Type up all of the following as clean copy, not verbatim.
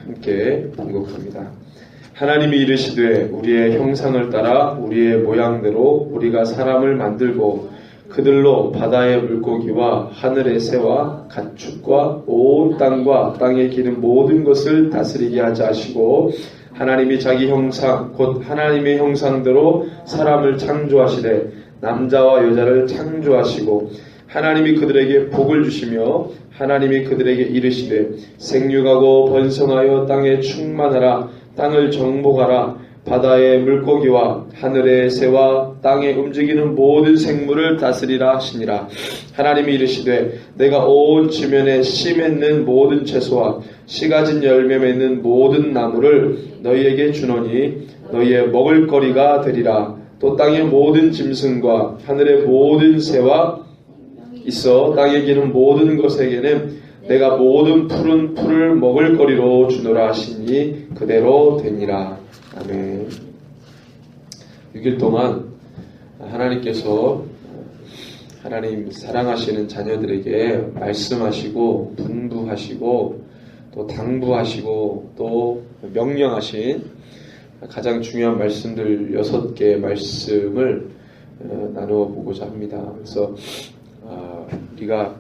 함께 봉독합니다. 하나님이 이르시되 우리의 형상을 따라 우리의 모양대로 우리가 사람을 만들고 그들로 바다의 물고기와 하늘의 새와 가축과 온 땅과 땅에 기는 모든 것을 다스리게 하자 하시고 하나님이 자기 형상 곧 하나님의 형상대로 사람을 창조하시되 남자와 여자를 창조하시고 하나님이 그들에게 복을 주시며 하나님이 그들에게 이르시되 생육하고 번성하여 땅에 충만하라 땅을 정복하라 바다의 물고기와 하늘의 새와 땅에 움직이는 모든 생물을 다스리라 하시니라. 하나님이 이르시되 내가 온 지면에 씨 맺는 모든 채소와 씨 가진 열매 맺는 모든 나무를 너희에게 주노니 너희의 먹을거리가 되리라. 또 땅의 모든 짐승과 하늘의 모든 새와 있어 땅에 기는 모든 것에게는 내가 모든 푸른 풀을 먹을거리로 주노라 하시니 그대로 되니라. 아멘. 6일 동안 하나님께서 하나님 사랑하시는 자녀들에게 말씀하시고 분부하시고 또 당부하시고 또 명령하신 가장 중요한 말씀들 6개의 말씀을 나누어 보고자 합니다. 그래서 우리가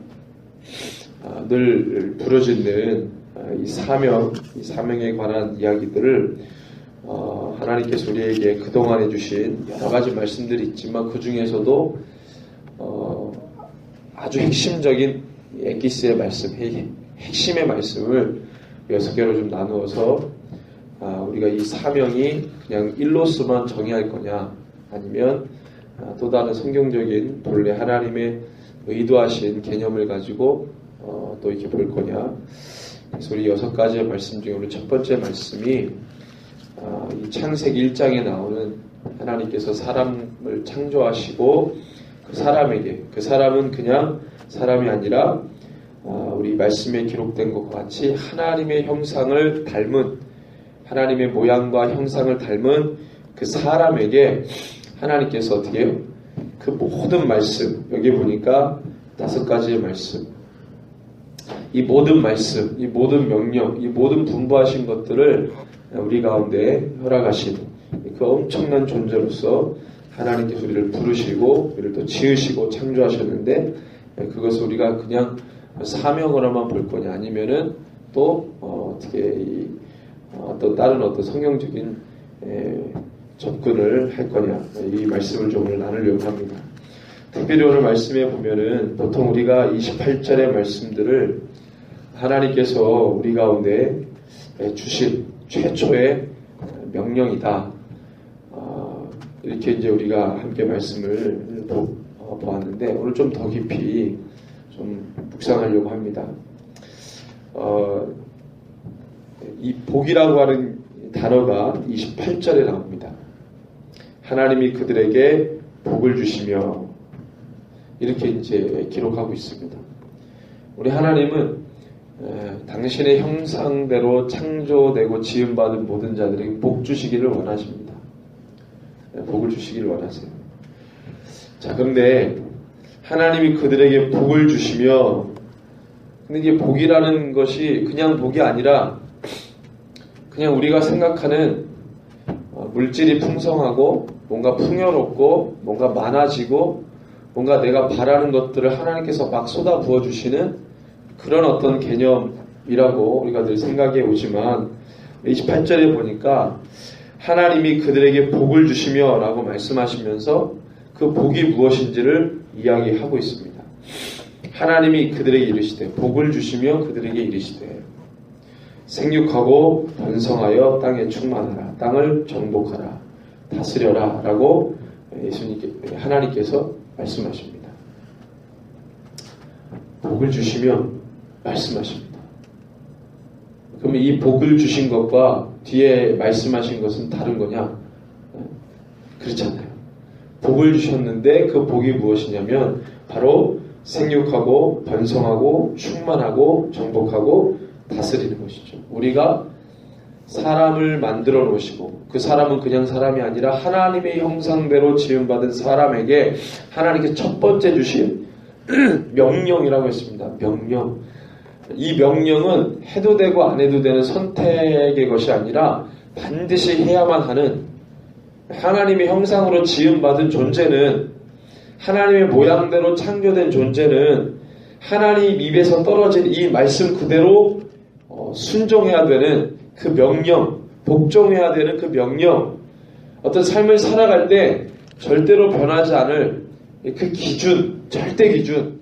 늘 부르짖는 이 사명에 관한 이야기들을 하나님께서 우리에게 그동안 해주신 여러 가지 말씀들이 있지만 그 중에서도 아주 핵심적인 엑기스의 말씀, 핵심의 말씀을 6개로 좀 나누어서 우리가 이 사명이 그냥 일로서만 정의할 거냐 아니면 또 다른 성경적인 본래 하나님의 의도하신 개념을 가지고 또 이렇게 볼 거냐. 그래서 우리 6가지의 말씀 중에 오늘 첫 번째 말씀이 이 창세기 1장에 나오는 하나님께서 사람을 창조하시고 그 사람에게 그 사람은 그냥 사람이 아니라 우리 말씀에 기록된 것과 같이 하나님의 형상을 닮은 하나님의 모양과 형상을 닮은 그 사람에게 하나님께서 어떻게 해요? 그 모든 말씀 여기 보니까 5가지의 말씀 이 모든 말씀, 이 모든 명령, 이 모든 분부하신 것들을 우리 가운데 허락하신 그 엄청난 존재로서 하나님께서 우리를 부르시고 우리를 또 지으시고 창조하셨는데 그것을 우리가 그냥 사명으로만 볼 거냐 아니면은 또 어떻게 또 다른 어떤 성경적인 접근을 할 거냐 이 말씀을 좀 오늘 나누려고 합니다. 특별히 오늘 말씀에 보면은 보통 우리가 28절의 말씀들을 하나님께서 우리 가운데 주신 최초의 명령이다. 이렇게 이제 우리가 함께 말씀을 보았는데 오늘 좀 더 깊이 좀 묵상하려고 합니다. 이 복이라고 하는 단어가 28절에 나옵니다. 하나님이 그들에게 복을 주시며 이렇게 이제 기록하고 있습니다. 우리 하나님은 당신의 형상대로 창조되고 지음받은 모든 자들에게 복 주시기를 원하십니다. 복을 주시기를 원하세요. 자, 그런데 하나님이 그들에게 복을 주시며 근데 이게 복이라는 것이 그냥 복이 아니라 그냥 우리가 생각하는 물질이 풍성하고 뭔가 풍요롭고 뭔가 많아지고 뭔가 내가 바라는 것들을 하나님께서 막 쏟아 부어주시는 그런 어떤 개념이라고 우리가 늘 생각해 오지만 28절에 보니까 하나님이 그들에게 복을 주시며 라고 말씀하시면서 그 복이 무엇인지를 이야기하고 있습니다. 하나님이 그들에게 이르시되 복을 주시며 그들에게 이르시되 생육하고 번성하여 땅에 충만하라 땅을 정복하라 다스려라 라고 하나님께서 말씀하십니다. 복을 주시며 말씀하십니다. 그러면 이 복을 주신 것과 뒤에 말씀하신 것은 다른 거냐? 그렇잖아요. 복을 주셨는데 그 복이 무엇이냐면 바로 생육하고 번성하고 충만하고 정복하고 다스리는 것이죠. 우리가 사람을 만들어 놓으시고 그 사람은 그냥 사람이 아니라 하나님의 형상대로 지음받은 사람에게 하나님께서 첫 번째 주신 명령이라고 했습니다. 명령. 이 명령은 해도 되고 안 해도 되는 선택의 것이 아니라 반드시 해야만 하는, 하나님의 형상으로 지음받은 존재는, 하나님의 모양대로 창조된 존재는 하나님 입에서 떨어진 이 말씀 그대로 순종해야 되는 그 명령, 복종해야 되는 그 명령, 어떤 삶을 살아갈 때 절대로 변하지 않을 그 기준, 절대 기준.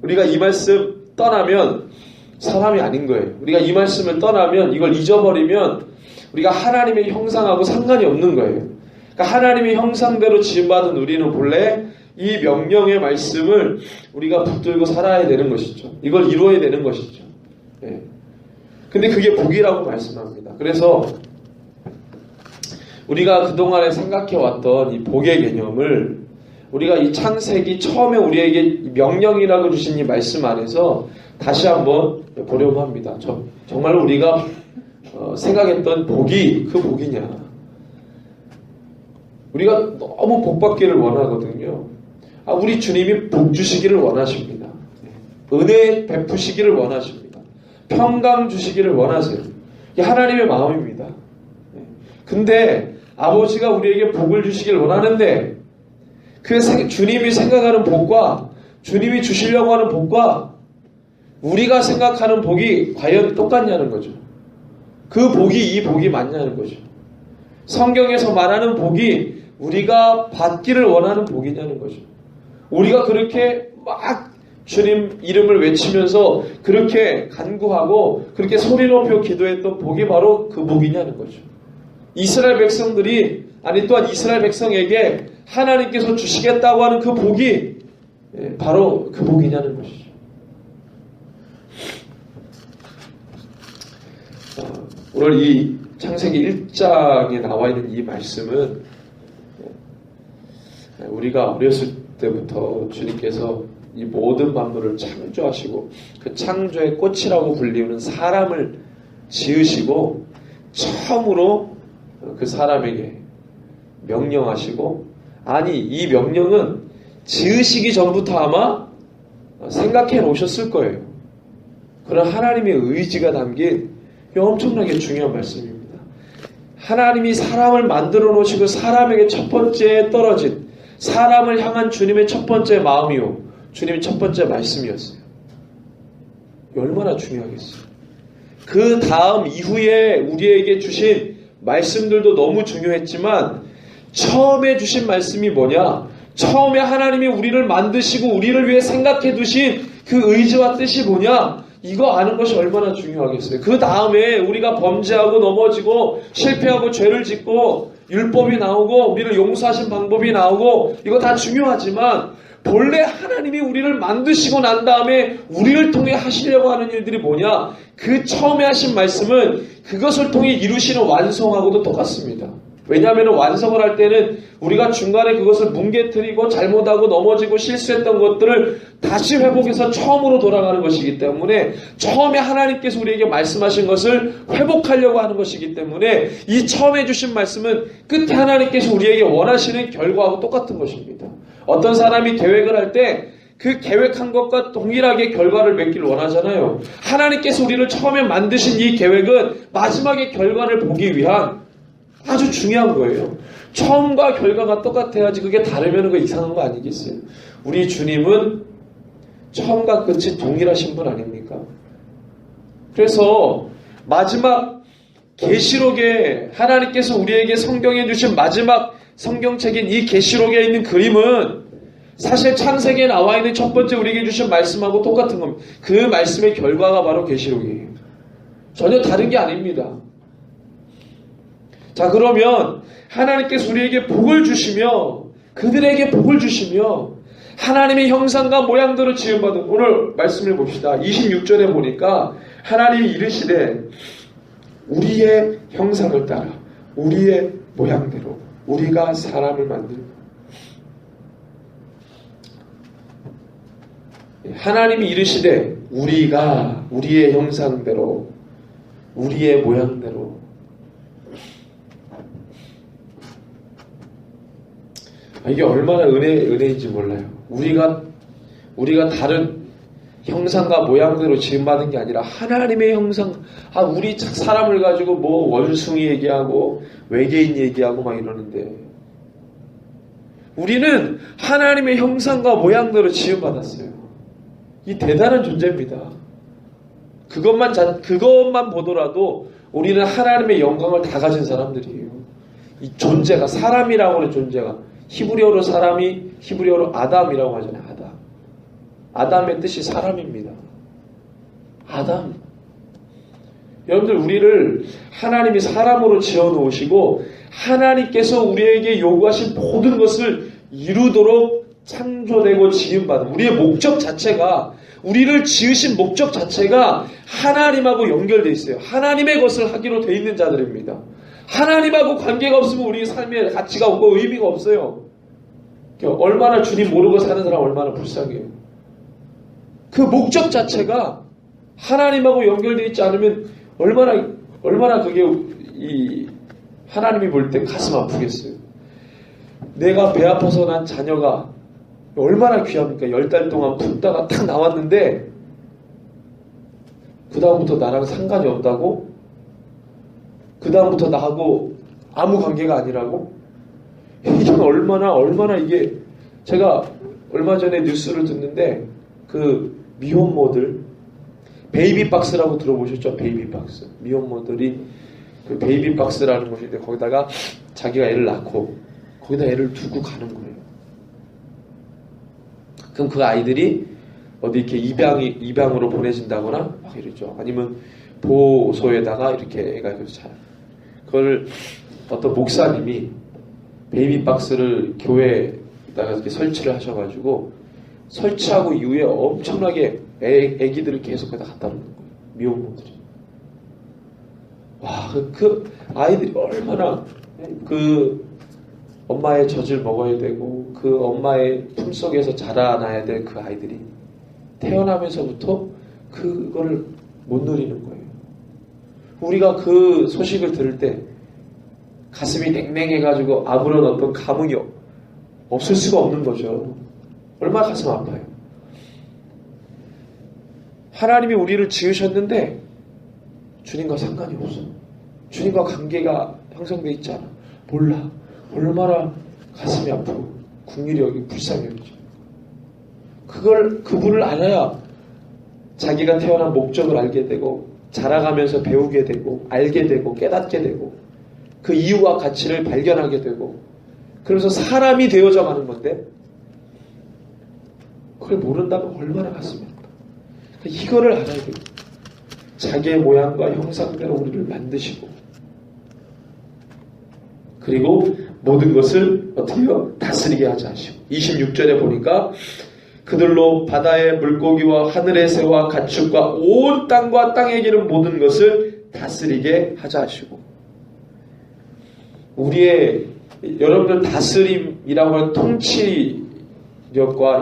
우리가 이 말씀 떠나면 사람이 아닌 거예요. 우리가 이 말씀을 떠나면, 이걸 잊어버리면 우리가 하나님의 형상하고 상관이 없는 거예요. 그러니까 하나님의 형상대로 지음받은 우리는 본래 이 명령의 말씀을 우리가 붙들고 살아야 되는 것이죠. 이걸 이루어야 되는 것이죠. 예. 근데 그게 복이라고 말씀합니다. 그래서 우리가 그동안에 생각해왔던 이 복의 개념을 우리가 이 창세기 처음에 우리에게 명령이라고 주신 이 말씀 안에서 다시 한번 보려고 합니다. 정말로 우리가 생각했던 복이 그 복이냐. 우리가 너무 복받기를 원하거든요. 우리 주님이 복 주시기를 원하십니다. 은혜 베푸시기를 원하십니다. 평강 주시기를 원하세요. 이게 하나님의 마음입니다. 근데 아버지가 우리에게 복을 주시기를 원하는데 그 주님이 생각하는 복과 주님이 주시려고 하는 복과 우리가 생각하는 복이 과연 똑같냐는 거죠. 그 복이 이 복이 맞냐는 거죠. 성경에서 말하는 복이 우리가 받기를 원하는 복이냐는 거죠. 우리가 그렇게 막 주님 이름을 외치면서 그렇게 간구하고 그렇게 소리 높여 기도했던 복이 바로 그 복이냐는 거죠. 이스라엘 백성들이, 아니 또한 이스라엘 백성에게 하나님께서 주시겠다고 하는 그 복이 바로 그 복이냐는 것이죠. 오늘 이 창세기 1장에 나와 있는 이 말씀은 우리가 어렸을 때부터 주님께서 이 모든 만물을 창조하시고 그 창조의 꽃이라고 불리우는 사람을 지으시고 처음으로 그 사람에게 명령하시고, 아니 이 명령은 지으시기 전부터 아마 생각해 놓으셨을 거예요. 그런 하나님의 의지가 담긴 엄청나게 중요한 말씀입니다. 하나님이 사람을 만들어 놓으시고 사람에게 첫 번째 떨어진, 사람을 향한 주님의 첫 번째 마음이요, 주님의 첫 번째 말씀이었어요. 얼마나 중요하겠어요. 그 다음 이후에 우리에게 주신 말씀들도 너무 중요했지만 처음에 주신 말씀이 뭐냐? 처음에 하나님이 우리를 만드시고 우리를 위해 생각해 두신 그 의지와 뜻이 뭐냐? 이거 아는 것이 얼마나 중요하겠어요. 그 다음에 우리가 범죄하고 넘어지고 실패하고 죄를 짓고 율법이 나오고 우리를 용서하신 방법이 나오고 이거 다 중요하지만 본래 하나님이 우리를 만드시고 난 다음에 우리를 통해 하시려고 하는 일들이 뭐냐? 그 처음에 하신 말씀은 그것을 통해 이루시는 완성하고도 똑같습니다. 왜냐하면 완성을 할 때는 우리가 중간에 그것을 뭉개뜨리고 잘못하고 넘어지고 실수했던 것들을 다시 회복해서 처음으로 돌아가는 것이기 때문에, 처음에 하나님께서 우리에게 말씀하신 것을 회복하려고 하는 것이기 때문에 이 처음에 주신 말씀은 끝에 하나님께서 우리에게 원하시는 결과하고 똑같은 것입니다. 어떤 사람이 계획을 할 때 그 계획한 것과 동일하게 결과를 맺기를 원하잖아요. 하나님께서 우리를 처음에 만드신 이 계획은 마지막에 결과를 보기 위한 아주 중요한 거예요. 처음과 결과가 똑같아야지 그게 다르면 그거 이상한 거 아니겠어요? 우리 주님은 처음과 끝이 동일하신 분 아닙니까? 그래서 마지막 계시록에 하나님께서 우리에게 성경에 주신 마지막 성경책인 이 계시록에 있는 그림은 사실 창세기에 나와 있는 첫 번째 우리에게 주신 말씀하고 똑같은 겁니다. 그 말씀의 결과가 바로 계시록이에요. 전혀 다른 게 아닙니다. 자, 그러면 하나님께서 우리에게 복을 주시며 그들에게 복을 주시며 하나님의 형상과 모양대로 지음받은, 오늘 말씀을 봅시다. 26절에 보니까 하나님이 이르시되 우리의 형상을 따라 우리의 모양대로 우리가 사람을 만들고, 하나님이 이르시되 우리가 우리의 형상대로 우리의 모양대로. 이게 얼마나 은혜인지 몰라요. 우리가 다른 형상과 모양대로 지음받은 게 아니라 하나님의 형상. 우리 사람을 가지고 뭐 원숭이 얘기하고 외계인 얘기하고 막 이러는데, 우리는 하나님의 형상과 모양대로 지음받았어요. 이 대단한 존재입니다. 그것만 보더라도 우리는 하나님의 영광을 다 가진 사람들이에요. 이 존재가, 사람이라고 하는 존재가, 히브리어로 사람이, 히브리어로 아담이라고 하잖아요. 아담의 뜻이 사람입니다. 아담. 여러분들, 우리를 하나님이 사람으로 지어놓으시고 하나님께서 우리에게 요구하신 모든 것을 이루도록 창조되고 지음받은 우리의 목적 자체가, 우리를 지으신 목적 자체가 하나님하고 연결되어 있어요. 하나님의 것을 하기로 되어 있는 자들입니다. 하나님하고 관계가 없으면 우리 삶에 가치가 없고 의미가 없어요. 얼마나 주님 모르고 사는 사람 얼마나 불쌍해요. 그 목적 자체가 하나님하고 연결되어 있지 않으면 얼마나 그게 하나님이 볼 때 가슴 아프겠어요. 내가 배 아파서 난 자녀가 얼마나 귀합니까? 10달 동안 품다가 딱 나왔는데 그 다음부터 나랑 상관이 없다고? 그 다음부터 나하고 아무 관계가 아니라고? 이게 얼마나 이게, 제가 얼마 전에 뉴스를 듣는데 그 미혼모들, 베이비박스라고 들어보셨죠? 베이비박스. 미혼모들이 그 베이비박스라는 곳인데 거기다가 자기가 애를 낳고 거기다 애를 두고 가는 거예요. 그럼 그 아이들이 어디 이렇게 입양으로 보내진다거나 막 이러죠. 아니면 보호소에다가 이렇게 애가 자요. 그걸 어떤 목사님이 베이비박스를 교회에다가 이렇게 설치를 하셔가지고 설치하고 이후에 엄청나게 애기들을 계속 거기다 갖다 놓는 거예요. 미혼모들이. 와, 그 아이들이 얼마나 그 엄마의 젖을 먹어야 되고 그 엄마의 품속에서 자라나야 될 그 아이들이 태어나면서부터 그거를 못 누리는 거예요. 우리가 그 소식을 들을 때 가슴이 냉랭해가지고 아무런 어떤 감흥이 없을 수가 없는 거죠. 얼마나 가슴 아파요. 하나님이 우리를 지으셨는데 주님과 상관이 없어. 주님과 관계가 형성되어 있지 않아. 몰라. 얼마나 가슴이 아프고 국률이 여기 불쌍해지죠. 그분을 알아야 자기가 태어난 목적을 알게 되고 자라가면서 배우게 되고 알게 되고 깨닫게 되고 그 이유와 가치를 발견하게 되고 그래서 사람이 되어져 가는 건데 그걸 모른다면 얼마나 가슴이 아파. 이거를 알아야 돼요. 자기의 모양과 형상대로 우리를 만드시고 그리고 모든 것을 어떻게 해요? 다스리게 하자 하시고 26절에 보니까 그들로 바다의 물고기와 하늘의 새와 가축과 온 땅과 땅에 기는 모든 것을 다스리게 하자 하시고 우리의 여러분들 다스림이라고 하는 통치력과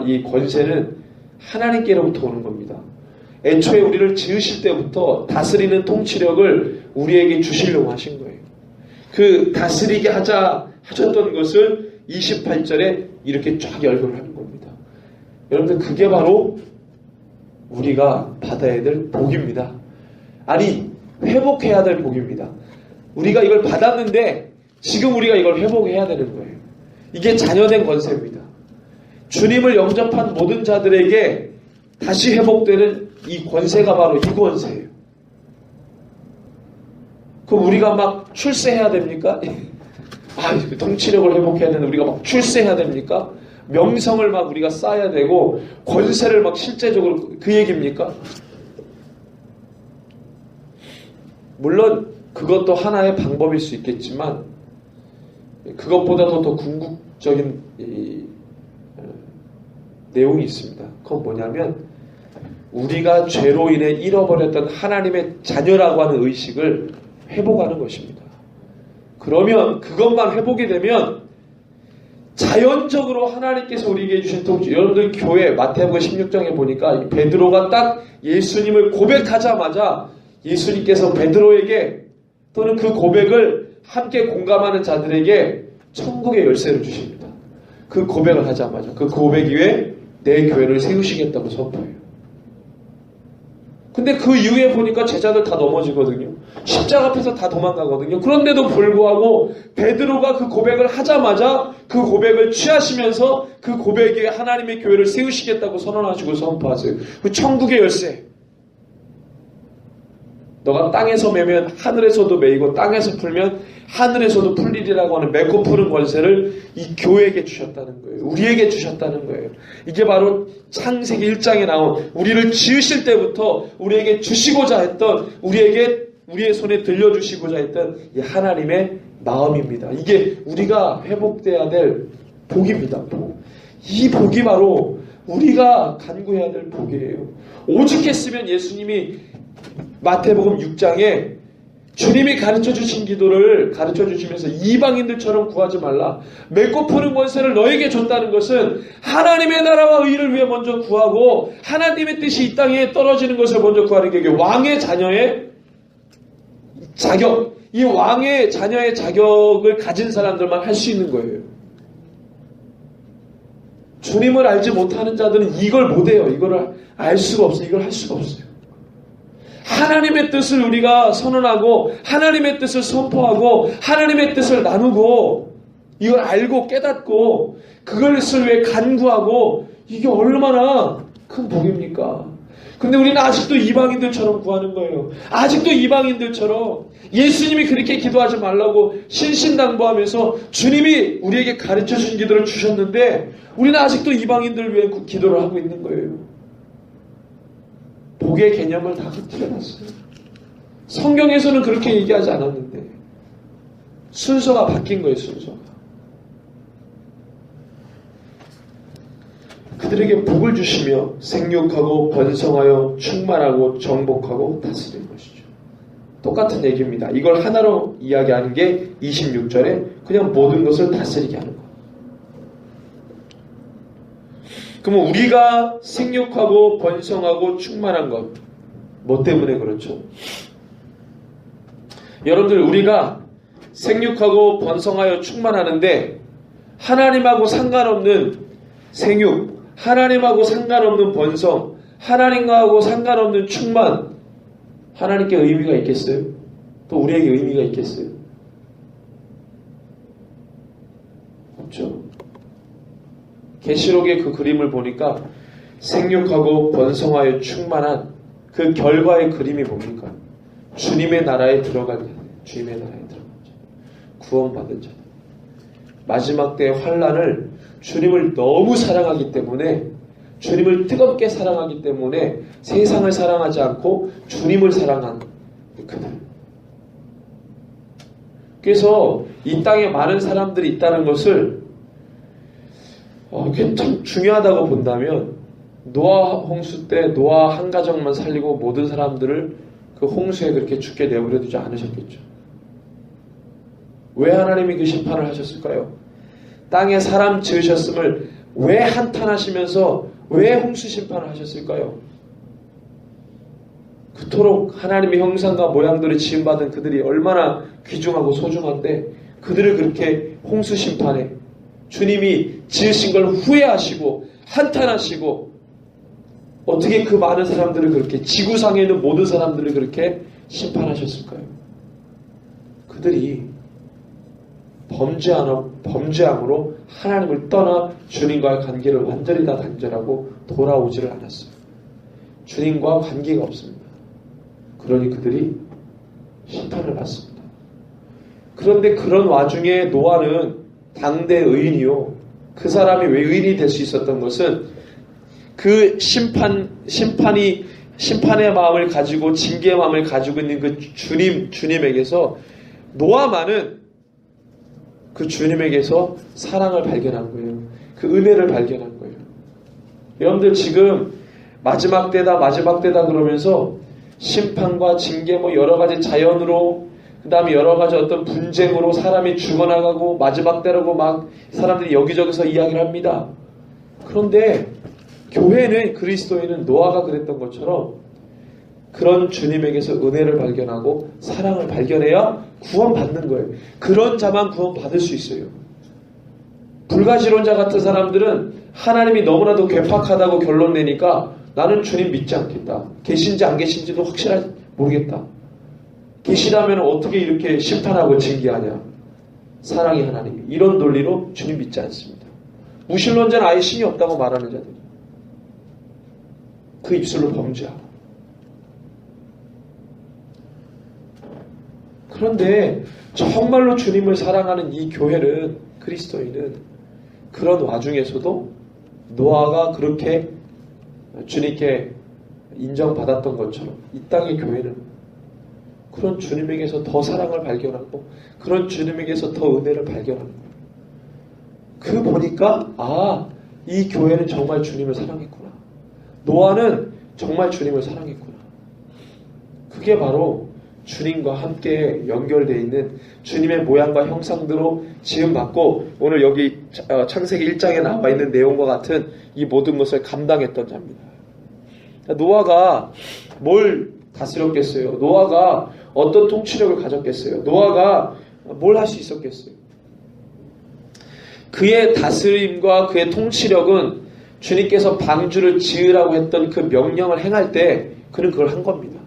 이 권세는 하나님께로부터 오는 겁니다. 애초에 우리를 지으실 때부터 다스리는 통치력을 우리에게 주시려고 하신 거예요. 그 다스리게 하자 하셨던 것을 28절에 이렇게 쫙 열거를 하는 겁니다. 여러분들 그게 바로 우리가 받아야 될 복입니다. 아니 회복해야 될 복입니다. 우리가 이걸 받았는데 지금 우리가 이걸 회복해야 되는 거예요. 이게 자녀된 권세입니다. 주님을 영접한 모든 자들에게 다시 회복되는 이 권세가 바로 이 권세예요. 그럼 우리가 막 출세해야 됩니까? 통치력을 회복해야 되는데 우리가 막 출세해야 됩니까? 명성을 막 우리가 쌓아야 되고 권세를 막 실제적으로 그 얘기입니까? 물론 그것도 하나의 방법일 수 있겠지만 그것보다도 더 궁극적인 내용이 있습니다. 그건 뭐냐면 우리가 죄로 인해 잃어버렸던 하나님의 자녀라고 하는 의식을 회복하는 것입니다. 그러면 그것만 회복이 되면 자연적으로 하나님께서 우리에게 주신 통치, 여러분들 교회 마태복음 16장에 보니까 베드로가 딱 예수님을 고백하자마자 예수님께서 베드로에게 또는 그 고백을 함께 공감하는 자들에게 천국의 열쇠를 주십니다. 그 고백을 하자마자 그 고백 위에 내 교회를 세우시겠다고 선포해요. 근데 그 이후에 보니까 제자들 다 넘어지거든요. 십자가 앞에서 다 도망가거든요. 그런데도 불구하고 베드로가 그 고백을 하자마자 그 고백을 취하시면서 그 고백에 하나님의 교회를 세우시겠다고 선언하시고 선포하세요. 그 천국의 열쇠. 너가 땅에서 매면 하늘에서도 매이고 땅에서 풀면 하늘에서도 풀리리라고 하는 맺고 푸는 권세를 이 교회에게 주셨다는 거예요. 우리에게 주셨다는 거예요. 이게 바로 창세기 1장에 나온 우리를 지으실 때부터 우리에게 주시고자 했던 우리의 손에 들려주시고자 했던 이 하나님의 마음입니다. 이게 우리가 회복돼야 될 복입니다. 이 복이 바로 우리가 간구해야 될 복이에요. 오죽했으면 예수님이 마태복음 6장에 주님이 가르쳐 주신 기도를 가르쳐 주시면서 이방인들처럼 구하지 말라. 맺고 푸는 권세를 너에게 줬다는 것은 하나님의 나라와 의를 위해 먼저 구하고 하나님의 뜻이 이 땅에 떨어지는 것을 먼저 구하는 게 왕의 자녀의 자격, 이 왕의 자녀의 자격을 가진 사람들만 할 수 있는 거예요. 주님을 알지 못하는 자들은 이걸 못해요. 이걸 알 수가 없어요. 이걸 할 수가 없어요. 하나님의 뜻을 우리가 선언하고 하나님의 뜻을 선포하고 하나님의 뜻을 나누고 이걸 알고 깨닫고 그것을 위해 간구하고 이게 얼마나 큰 복입니까? 근데 우리는 아직도 이방인들처럼 구하는 거예요. 아직도 이방인들처럼 예수님이 그렇게 기도하지 말라고 신신당부하면서 주님이 우리에게 가르쳐 주신 기도를 주셨는데 우리는 아직도 이방인들을 위해 기도를 하고 있는 거예요. 복의 개념을 다 흐트려놨어요. 성경에서는 그렇게 얘기하지 않았는데 순서가 바뀐 거예요. 순서가. 그들에게 복을 주시며 생육하고 번성하여 충만하고 정복하고 다스리는 것이죠. 똑같은 얘기입니다. 이걸 하나로 이야기하는 게 26절에 그냥 모든 것을 다스리게 하는 거예요. 그러면 우리가 생육하고 번성하고 충만한 것, 뭐 때문에 그렇죠? 여러분들 우리가 생육하고 번성하여 충만하는데 하나님하고 상관없는 생육, 하나님하고 상관없는 번성, 하나님하고 상관없는 충만, 하나님께 의미가 있겠어요? 또 우리에게 의미가 있겠어요? 없죠. 계시록의 그 그림을 보니까 생육하고 번성하여 충만한 그 결과의 그림이 뭡니까? 주님의 나라에 들어간 자, 주님의 나라에 들어간 자, 구원받은 자. 마지막 때의 환난을 주님을 너무 사랑하기 때문에, 주님을 뜨겁게 사랑하기 때문에 세상을 사랑하지 않고 주님을 사랑한 그들. 그래서 이 땅에 많은 사람들이 있다는 것을 그게 참 중요하다고 본다면 노아 홍수 때 노아 한 가정만 살리고 모든 사람들을 그 홍수에 그렇게 죽게 내버려 두지 않으셨겠죠. 왜 하나님이 그 심판을 하셨을까요? 땅에 사람 지으셨음을 왜 한탄하시면서 왜 홍수 심판을 하셨을까요? 그토록 하나님의 형상과 모양들을 지음받은 그들이 얼마나 귀중하고 소중한데 그들을 그렇게 홍수 심판에 주님이 지으신 걸 후회하시고 한탄하시고 어떻게 그 많은 사람들을 그렇게 지구상에 있는 모든 사람들을 그렇게 심판하셨을까요? 그들이 범죄함으로 하나님을 떠나 주님과의 관계를 완전히 다 단절하고 돌아오지를 않았어요. 주님과 관계가 없습니다. 그러니 그들이 심판을 받습니다. 그런데 그런 와중에 노아는 당대 의인이요. 그 사람이 왜 의인이 될 수 있었던 것은 그 심판의 마음을 가지고 징계의 마음을 가지고 있는 그 주님에게서 노아만은 그 주님에게서 사랑을 발견한 거예요. 그 은혜를 발견한 거예요. 여러분들 지금 마지막 때다 그러면서 심판과 징계 뭐 여러 가지 자연으로 그 다음에 여러 가지 어떤 분쟁으로 사람이 죽어나가고 마지막 때라고 막 사람들이 여기저기서 이야기를 합니다. 그런데 교회는 그리스도인은 노아가 그랬던 것처럼 그런 주님에게서 은혜를 발견하고 사랑을 발견해야 구원받는 거예요. 그런 자만 구원받을 수 있어요. 불가지론자 같은 사람들은 하나님이 너무나도 괴팍하다고 결론 내니까 나는 주님 믿지 않겠다. 계신지 안 계신지도 확실하지 모르겠다. 계시다면 어떻게 이렇게 심판하고 징계하냐. 사랑의 하나님. 이런 논리로 주님 믿지 않습니다. 무신론자는 아예 신이 없다고 말하는 자들. 그 입술로 범죄하고. 그런데 정말로 주님을 사랑하는 이 교회는, 그리스도인은 그런 와중에서도 노아가 그렇게 주님께 인정받았던 것처럼 이 땅의 교회는 그런 주님에게서 더 사랑을 발견하고 그런 주님에게서 더 은혜를 발견하는 거예요. 그 보니까 이 교회는 정말 주님을 사랑했구나. 노아는 정말 주님을 사랑했구나. 그게 바로 주님과 함께 연결되어 있는 주님의 모양과 형상대로 지음받고 오늘 여기 창세기 1장에 나와 있는 내용과 같은 이 모든 것을 감당했던 자입니다. 노아가 뭘 다스렸겠어요? 노아가 어떤 통치력을 가졌겠어요? 노아가 뭘 할 수 있었겠어요? 그의 다스림과 그의 통치력은 주님께서 방주를 지으라고 했던 그 명령을 행할 때 그는 그걸 한 겁니다.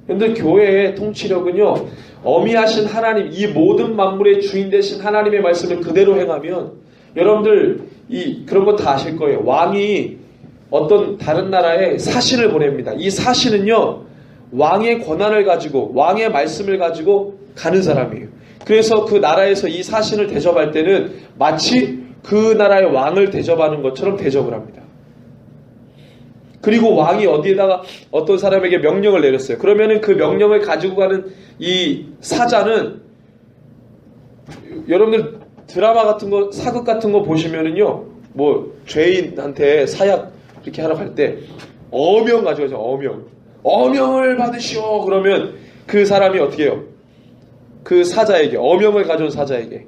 그런데 교회의 통치력은요, 어미하신 하나님, 이 모든 만물의 주인 되신 하나님의 말씀을 그대로 행하면 여러분들 그런 거 다 아실 거예요. 왕이 어떤 다른 나라에 사신을 보냅니다. 이 사신은요, 왕의 권한을 가지고 왕의 말씀을 가지고 가는 사람이에요. 그래서 그 나라에서 이 사신을 대접할 때는 마치 그 나라의 왕을 대접하는 것처럼 대접을 합니다. 그리고 왕이 어디에다가 어떤 사람에게 명령을 내렸어요. 그러면은 그 명령을 가지고 가는 이 사자는, 여러분들 드라마 같은 거, 사극 같은 거 보시면은요, 뭐 죄인한테 사약 이렇게 하러 갈 때 어명 가지고 가죠. 어명을 받으시오. 그러면 그 사람이 어떻게 해요? 그 사자에게, 어명을 가져온 사자에게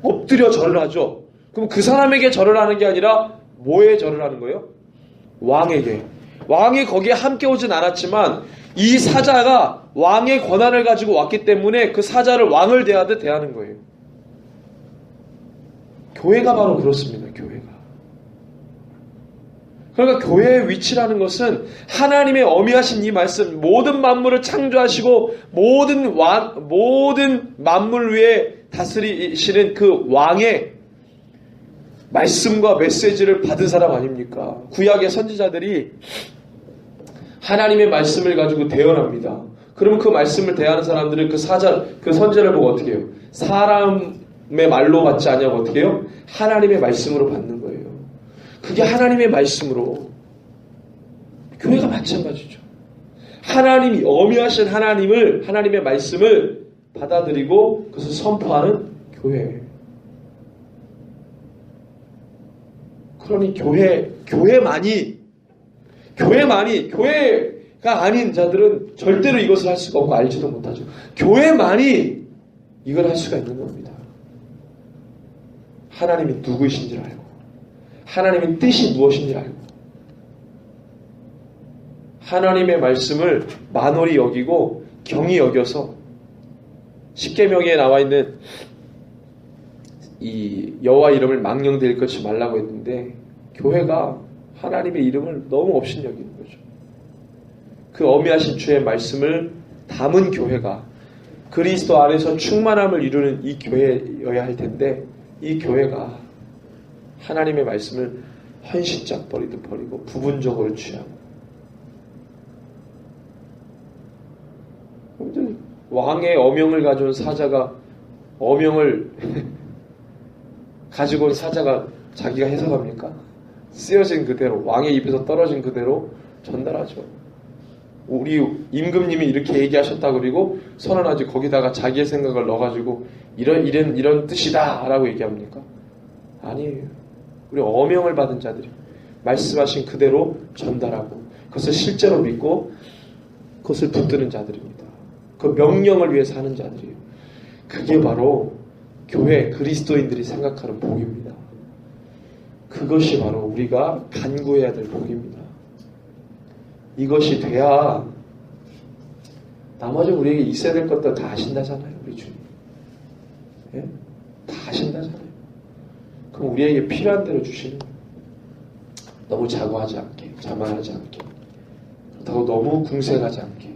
엎드려 절을 하죠. 그럼 그 사람에게 절을 하는 게 아니라 뭐에 절을 하는 거예요? 왕에게. 왕이 거기에 함께 오진 않았지만 이 사자가 왕의 권한을 가지고 왔기 때문에 그 사자를 왕을 대하듯 대하는 거예요. 교회가 바로 그렇습니다. 교회가. 그러니까 교회의 위치라는 것은 하나님의 어미하신 이 말씀, 모든 만물을 창조하시고 모든 만물 위에 다스리시는 그 왕의 말씀과 메시지를 받은 사람 아닙니까? 구약의 선지자들이 하나님의 말씀을 가지고 대언합니다. 그러면 그 말씀을 대하는 사람들은 그 선지자를 보고 어떻게 해요? 사람의 말로 받지 않냐고 어떻게 해요? 하나님의 말씀으로 받는 거예요. 그게 하나님의 말씀으로. 교회가 마찬가지죠. 하나님이 어미하신 하나님의 말씀을 받아들이고 그것을 선포하는 교회. 그러니 교회가 아닌 자들은 절대로 이것을 할 수가 없고 알지도 못하죠. 교회만이 이걸 할 수가 있는 겁니다. 하나님이 누구이신지를 알고, 하나님의 뜻이 무엇인지를 알고, 하나님의 말씀을 만홀히 여기고 경히 여겨서 십계명에 나와 있는 이 여호와 이름을 망령될 것이 말라고 했는데 교회가 하나님의 이름을 너무 업신여기는 거죠. 그 어미하신 주의 말씀을 담은 교회가 그리스도 안에서 충만함을 이루는 이 교회여야 할 텐데 이 교회가 하나님의 말씀을 헌신짝 버리듯 버리고 부분적으로 취하고 왕의 어명을 가져온 사자가 어명을 가지고 온 사자가 자기가 해석합니까? 쓰여진 그대로 왕의 입에서 떨어진 그대로 전달하죠. 우리 임금님이 이렇게 얘기하셨다 그리고 선언하지 거기다가 자기의 생각을 넣어가지고 이런 뜻이다 라고 얘기합니까? 아니에요. 우리 어명을 받은 자들이 말씀하신 그대로 전달하고 그것을 실제로 믿고 그것을 붙드는 자들입니다. 그 명령을 위해 사는 자들이에요. 그게 바로 교회 그리스도인들이 생각하는 복입니다. 그것이 바로 우리가 간구해야 될 복입니다. 이것이 돼야 나머지 우리에게 있어야 될 것들 다 하신다잖아요. 우리 주님. 예? 다 하신다잖아요. 그럼 우리에게 필요한 대로 주시는 거예요. 너무 자고하지 않게, 자만하지 않게, 그렇다고 너무 궁색하지 않게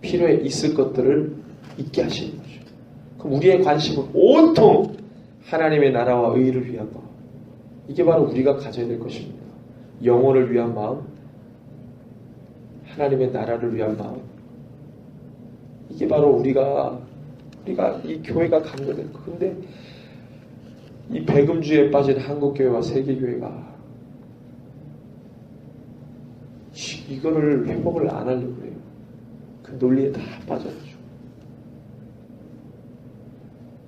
필요에 있을 것들을 잊게 하시는 거죠. 그럼 우리의 관심은 온통 하나님의 나라와 의를 위한 마음, 이게 바로 우리가 가져야 될 것입니다. 영혼을 위한 마음, 하나님의 나라를 위한 마음, 이게 바로 우리가 이 교회가 갖는 될 거. 근데 이 배금주의에 빠진 한국교회와 세계교회가 이거를 회복을 안 하려고 해요. 그 논리에 다 빠져가지고.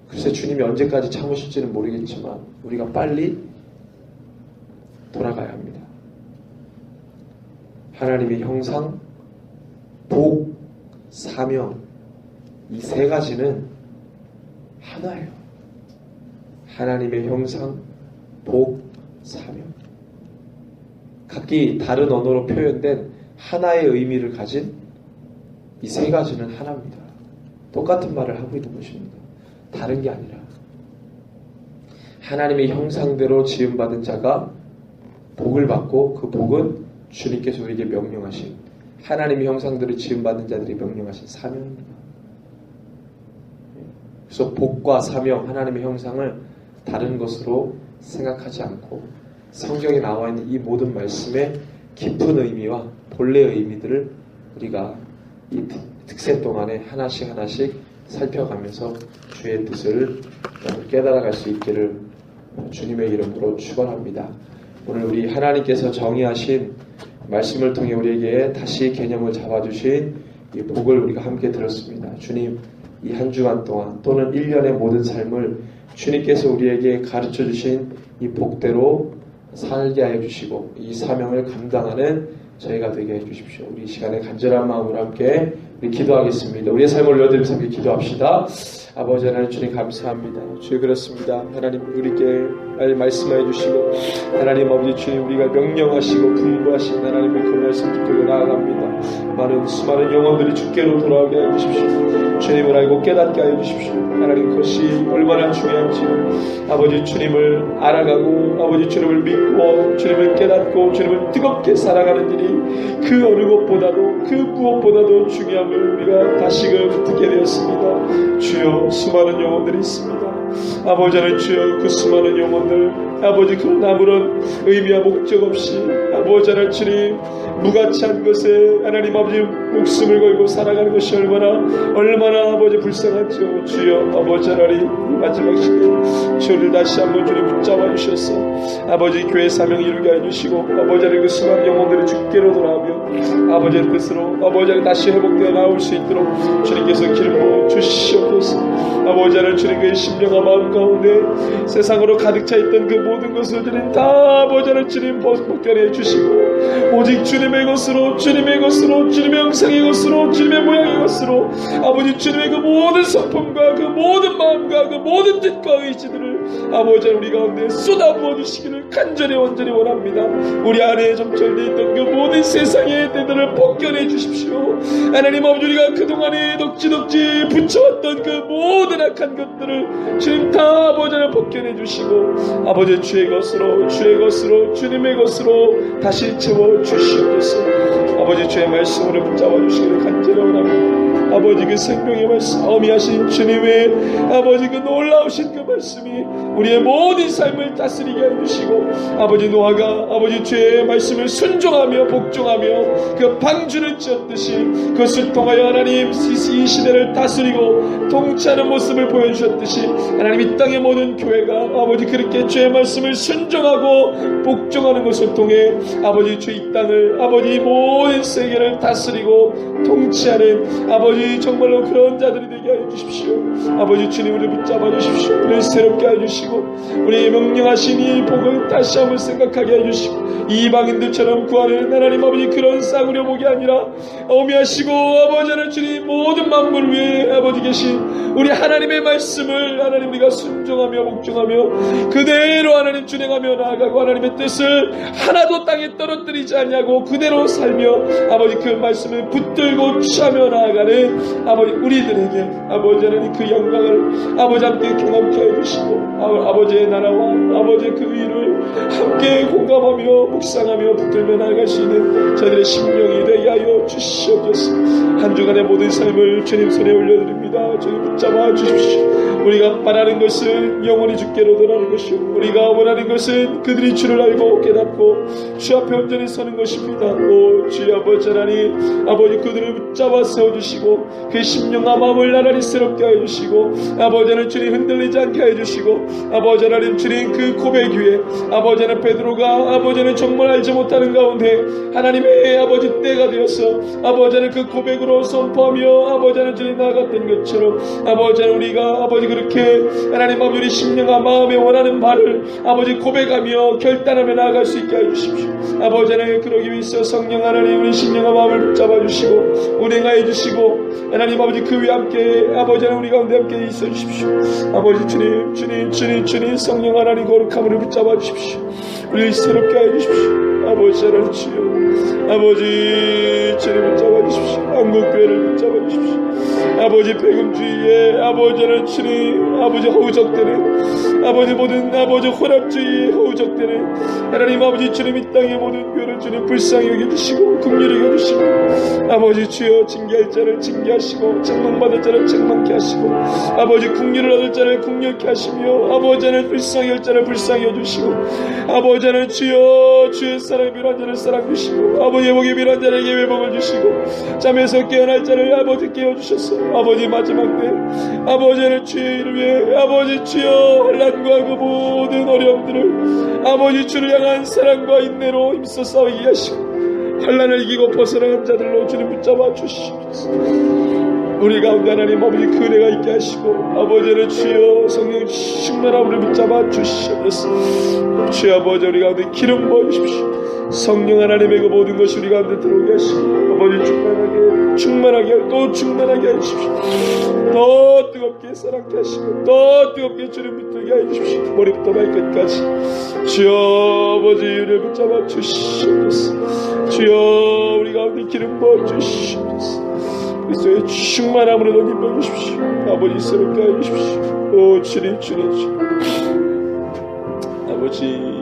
글쎄 주님이 언제까지 참으실지는 모르겠지만 우리가 빨리 돌아가야 합니다. 하나님의 형상, 복, 사명, 이 세 가지는 하나예요. 하나님의 형상, 복, 사명. 각기 다른 언어로 표현된 하나의 의미를 가진 이 세 가지는 하나입니다. 똑같은 말을 하고 있는 것입니다. 다른 게 아니라 하나님의 형상대로 지음받은 자가 복을 받고 그 복은 주님께서 우리에게 명령하신, 하나님의 형상대로 지음받은 자들이 명령하신 사명입니다. 그래서 복과 사명, 하나님의 형상을 다른 것으로 생각하지 않고 성경에 나와 있는 이 모든 말씀의 깊은 의미와 본래의 의미들을 우리가 이 특세 동안에 하나씩 살펴가면서 주의 뜻을 깨달아갈 수 있기를 주님의 이름으로 축원합니다. 오늘 우리 하나님께서 정의하신 말씀을 통해 우리에게 다시 개념을 잡아주신 이 복을 우리가 함께 들었습니다. 주님, 이 한 주간 동안 또는 1년의 모든 삶을 주님께서 우리에게 가르쳐 주신 이 복대로 살게 하여 주시고 이 사명을 감당하는 저희가 되게 해 주십시오. 우리 이 시간에 간절한 마음으로 함께 우리 기도하겠습니다. 우리의 삶을 올려드리면서 함께 기도합시다. 아버지 하나님, 주님 감사합니다. 주여, 그렇습니다. 하나님 우리에게 말씀해 주시고 하나님 아버지 주님 우리가 명령하시고 분부하신 하나님의 그 말씀 듣고 나아갑니다. 수많은 영혼들이 주께로 돌아오게 해 주십시오. 주님을 알고 깨닫게 하여 주십시오. 하나님, 그것이 얼마나 중요한지 아버지 주님을 알아가고 아버지 주님을 믿고 주님을 깨닫고 주님을 뜨겁게 살아가는 일이 그 어느 것보다도 그 무엇보다도 중요함을 우리가 다시금 듣게 되었습니다. 주여, 수많은 영혼들이 있습니다. 아버지 하나님, 주여 그 수많은 영혼들 아버지 그런 아무런 의미와 목적 없이 아버지 하나님 주님 무가치한 것에 하나님 아버지 목숨을 걸고 살아가는 것이 얼마나 아버지 불쌍하죠. 주여, 아버지 하나님 마지막 시대 주를 다시 한번 주님 붙잡아 주셔서 아버지 교회 사명 이루게 해주시고 아버지 하나님 그 수많은 영혼들이 주께로 돌아오며 아버지의 뜻으로 아버지 하나님 다시 회복되어 나올 수 있도록 주님께서 기름 부어 주시옵소서. 아버지 하나님 주님 그 심령과 마음 가운데 세상으로 가득 차 있던 그 모든 것을 주님 다 아버지 하나님 주님 벗겨내 주시고 오직 주님의 것으로 주님의 형상의 것으로 주님의 모양의 것으로 아버지 주님의 그 모든 성품과 그 모든 마음과 그 모든 뜻과 의지들을 아버지 우리 가운데 쏟아부어 주시기를 간절히 원절히 원합니다. 우리 안에 점철되어 있던 그 모든 세상의 때들을 벗겨내 주십시오. 하나님 아버지 우리가 그동안에 덕지덕지 붙여왔던 그 모든 악한 것들을 주님 다 아버지를 벗겨내 주시고 아버지 주의 것으로 주님의 것으로 다시 채워 주시옵소서. 아버지 주의 말씀으로 붙잡아 주시기를 간절히 원합니다. 아버지 그 생명의 말씀 어미하신 주님의 아버지 그 놀라우신 그 말씀이 우리의 모든 삶을 다스리게 해주시고 아버지 노아가 아버지 주의 말씀을 순종하며 복종하며 그 방주를 찧었듯이 그것을 통하여 하나님 이 시대를 다스리고 통치하는 모습을 보여주셨듯이 하나님 이 땅의 모든 교회가 아버지 그렇게 주의 말씀을 순종하고 복종하는 것을 통해 아버지 주 이 땅을 아버지 모든 세계를 다스리고 통치하는 아버지 정말로 그런 자들이 되게 하여 주십시오. 아버지 주님 우리를 붙잡아 주십시오. 우리를 새롭게 하여 주시고 우리의 명령하신 이 복을 다시 한번 생각하게 해 주시고 이방인들처럼 구하는 하나님 아버지 그런 싸구려 복이 아니라 어미하시고 아버지 하나님 주님 모든 만물을 위해 아버지 계신 우리 하나님의 말씀을 하나님 우리가 순종하며 복종하며 그대로 하나님 준행하며 나아가고 하나님의 뜻을 하나도 땅에 떨어뜨리지 않냐고 그대로 살며 아버지 그 말씀을 붙들고 취하며 나아가는 아버지 우리들에게 아버지 하나님 그 영광을 아버지 함께 경험케 해주시고 아버지의 나라와 아버지의 그 의를 함께 공감하며 묵상하며 붙들며 나아갈 수 있는 저희들의 심령이 되게 하여 주시옵소서. 한 주간의 모든 삶을 주님 손에 올려드립니다. 주님 붙잡아 주십시오. 우리가 바라는 것은 영원히 주께로 돌아가는 것이요 우리가 원하는 것은 그들이 주를 알고 깨닫고 주 앞에 온전히 서는 것입니다. 오 주의 아버지 하나님 아버지 그들을 붙잡아 세워주시고 그 심령과 마음을 나란히 새롭게 해주시고 아버지 하나님 주님 흔들리지 않게 해주시고 아버지 하나님 주님 그 고백 위에 아버지 하나님 베드로가 아버지 하나님 정말 알지 못하는 가운데 하나님의 아버지 때가 되어서 아버지 하나님 그 고백으로 선포하며 아버지 하나님 주님 나아갔던 것처럼 아버지 하나님 우리가 아버지 그렇게 하나님 아버지 우리 심령과 마음에 원하는 바를 아버지 고백하며 결단하며 나아갈 수 있게 해주십시오. 아버지 하나님 그러기 위해서 성령 하나님 우리 심령과 마음을 붙잡아 주시고 운행하여 주시고 하나님 아버지 그 위에 함께 아버지 하나님 우리 가운데 함께 있어 주십시오. 아버지 주님 성령 하나님 거룩함을 붙잡아 주십시오. 우리 새롭게 하여 주십시오. 아버지 하나님 주여 아버지 주님 붙잡아 주십시오. 한국교회를 붙잡아 주십시오. 아버지 배금주의에 아버지 하나님 주님 아버지 허우적대는 아버지 모든 아버지 혼합주의에 허우적대는 하나님 아버지 주님 이 땅의 모든 교회를 주님 불쌍히 여겨주시고 긍휼히 여겨주시고 아버지 주여 징계할 자를 징계하시고 책망받을 자를 책망케 하시고 아버지 긍휼을 얻을 자를 긍휼케 하시며 아버지 하나님 불쌍히 할 자를 불쌍히 여주시고 아버지 하나님 주여 주의 사랑에 필요한 자를 사랑 주시고 아버지의 복에 필요한 자에게 회복을 주시고 잠에서 깨어날 자를 아버지 깨워주셔서 아버지 마지막 때 아버지 하나님 주의 이름에 아버지 주여 환난과 그 모든 어려움들을 아버지 주를 향한 사랑과 인내로 힘써 싸우게 하시고 환난을 이기고 벗어나는 자들로 주님 붙잡아 주시옵소서. 우리 가운데 하나님 아버지 그 은혜가 있게 하시고 아버지는 주여 성령 충만함으로 붙잡아 주시옵소서. 주여 아버지 우리 가운데 기름 부어주십시오. 성령 하나님의 그 모든 것이 우리 가운데 들어오게 하시고 아버지 충만하게 해주십시오. 더 뜨겁게 사랑케 하시고 더 뜨겁게 주님 붙들게 해주십시오. 머리부터 발끝까지 주여 아버지 우리를 붙잡아 주시옵소서. 주여 우리 가운데 기름 부어주시옵소서. 그리스도의 충만함으로 너님 먹이십시오. 아버지 새롭게 해주십시오. 오 주님 아버지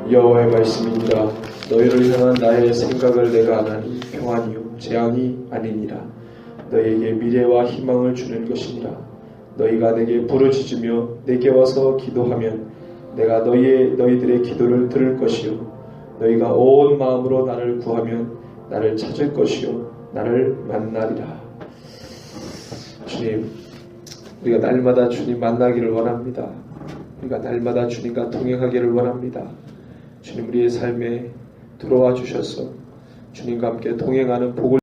여호와의 말씀입니다. 너희를 향한 나의 생각을 내가 아나니 평안이요 재앙이 아니니라. 너희에게 미래와 희망을 주는 것이니라. 너희가 내게 부르짖으며 내게 와서 기도하면 내가 너희들의 기도를 들을 것이요 너희가 온 마음으로 나를 구하면 나를 찾을 것이요 나를 만나리라. 주님, 우리가 날마다 주님 만나기를 원합니다. 우리가 날마다 주님과 동행하기를 원합니다. 주님 우리의 삶에 들어와 주셔서 주님과 함께 동행하는 복을